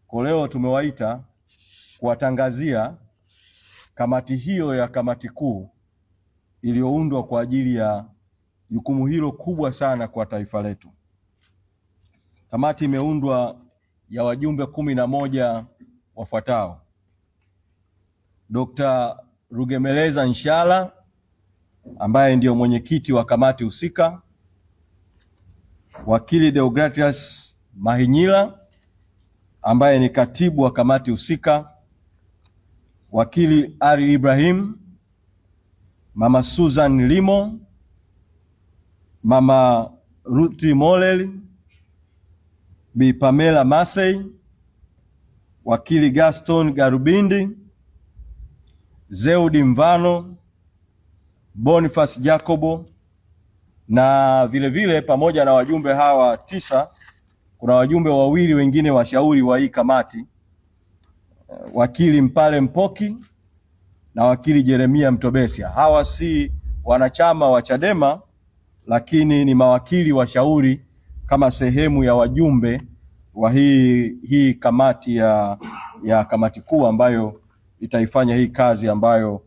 Kwa leo tumewaita kuwatangazia kamati hiyo ya kamati kuu iliyoundwa kwa ajili ya jukumu hilo kubwa sana kwa taifa letu. Kamati imeundwa ya wajumbe 11 wafuatao: Dr. Rugemeleza Nshala ambaye ndiyo mwenyekiti wa kamati husika, Wakili Deogratias Mahinyila ambaye ni katibu wa kamati husika, Wakili Ari Ibrahim, Mama Susan Limo, Mama Ruthi Molel, Bi Pamela Masei, Wakili Gaston Garubindi, Zeudi Mvano, Boniface Jacobo, na vile pamoja na wajumbe hawa 9 kuna wajumbe wawili wengine washauri wa hii kamati, Wakili Mpale Mpoki na Wakili Jeremia Mtobesia. Hawa si wanachama wa Chadema, lakini ni mawakili washauri kama sehemu ya wajumbe wa hii kamati ya kamati kuu ambayo itaifanya hii kazi ambayo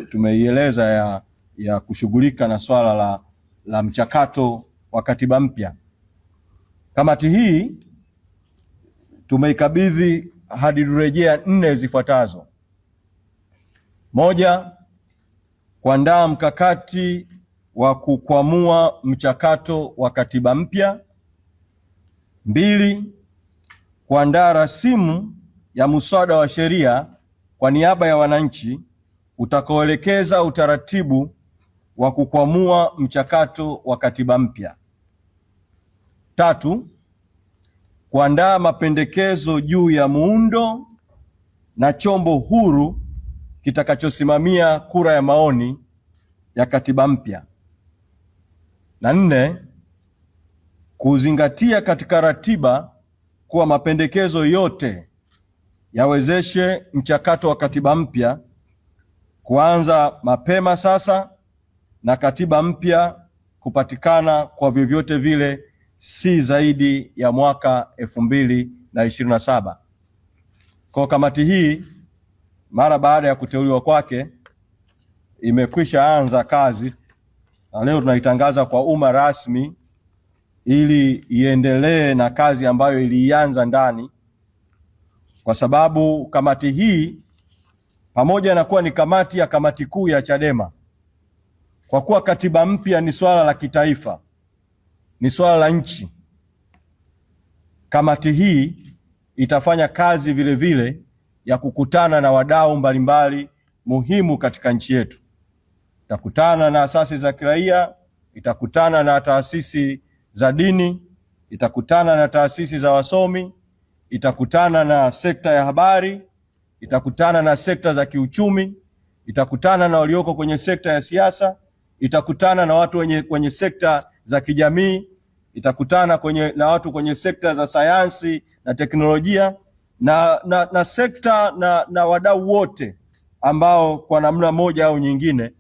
tumeieleza ya kushughulika na swala la mchakato wa katiba mpya. Kamati hii tumeikabidhi hadi rejea 4 zifuatazo: 1, kuandaa mkakati wa kukwamua mchakato wa katiba mpya; 2, kuandaa rasimu ya muswada wa sheria kwa niaba ya wananchi utakaoelekeza utaratibu wa kukwamua mchakato wa katiba mpya; 3, kuandaa mapendekezo juu ya muundo na chombo huru kitakachosimamia kura ya maoni ya katiba mpya; na 4, kuzingatia katika ratiba kuwa mapendekezo yote yawezeshe mchakato wa katiba mpya kuanza mapema sasa na katiba mpya kupatikana kwa vyovyote vile si zaidi ya mwaka 2027. Kwa kamati hii mara baada ya kuteuliwa kwake imekwisha anza kazi na leo tunaitangaza kwa umma rasmi ili iendelee na kazi ambayo ilianza ndani, kwa sababu kamati hii pamoja na kuwa ni kamati ya kamati kuu ya Chadema, kwa kuwa katiba mpya ni swala la kitaifa, ni swala la nchi, kamati hii itafanya kazi vile ya kukutana na wadau mbalimbali muhimu katika nchi yetu. Itakutana na asasi za kiraia, itakutana na taasisi za dini, itakutana na taasisi za wasomi, itakutana na sekta ya habari, itakutana na sekta za kiuchumi, itakutana na walioko kwenye sekta ya siasa, itakutana na watu kwenye sekta za kijamii, itakutana na watu kwenye sekta za sayansi na teknolojia na sekta na wadau wote ambao kwa namna moja au nyingine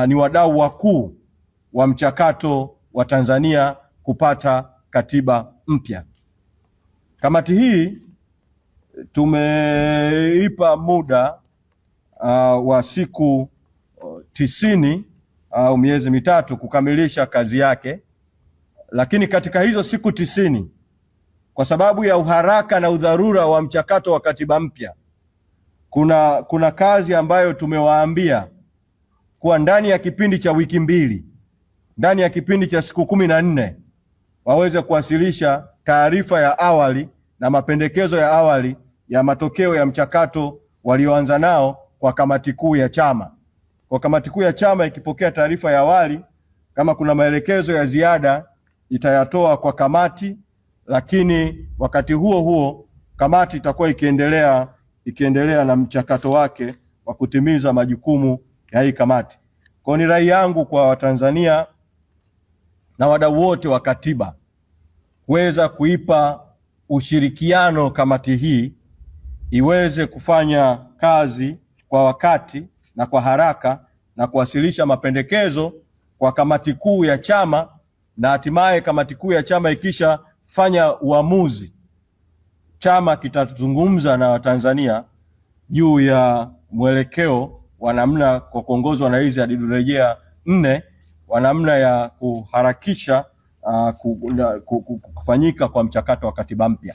ni wadau wakuu wa mchakato wa Tanzania kupata katiba mpya. Kamati hii tumeipa muda wa siku 90 au miezi mitatu kukamilisha kazi yake, lakini katika hizo siku 90, kwa sababu ya uharaka na udharura wa mchakato wa katiba mpya, kuna kazi ambayo tumewaambia kuwa ndani ya kipindi cha wiki 2, ndani ya kipindi cha siku 14 waweze kuwasilisha taarifa ya awali na mapendekezo ya awali ya matokeo ya mchakato walioanza nao kwa kamati kuu ya chama. Kwa kamati kuu ya chama ikipokea taarifa ya awali, kama kuna maelekezo ya ziada itayatoa kwa kamati, lakini wakati huo kamati itakuwa ikiendelea na mchakato wake wa kutimiza majukumu ya hii kamati. Kwa ni rai yangu kwa Watanzania na wadau wote wa katiba kuweza kuipa ushirikiano kamati hii iweze kufanya kazi kwa wakati na kwa haraka na kuwasilisha mapendekezo kwa kamati kuu ya chama, na hatimaye kamati kuu ya chama ikisha fanya uamuzi chama kitazungumza na Watanzania juu ya mwelekeo wa namna kwa kuongozwa na hizi hadidu rejea 4 wa namna ya kuharakisha kufanyika kwa mchakato wa katiba mpya.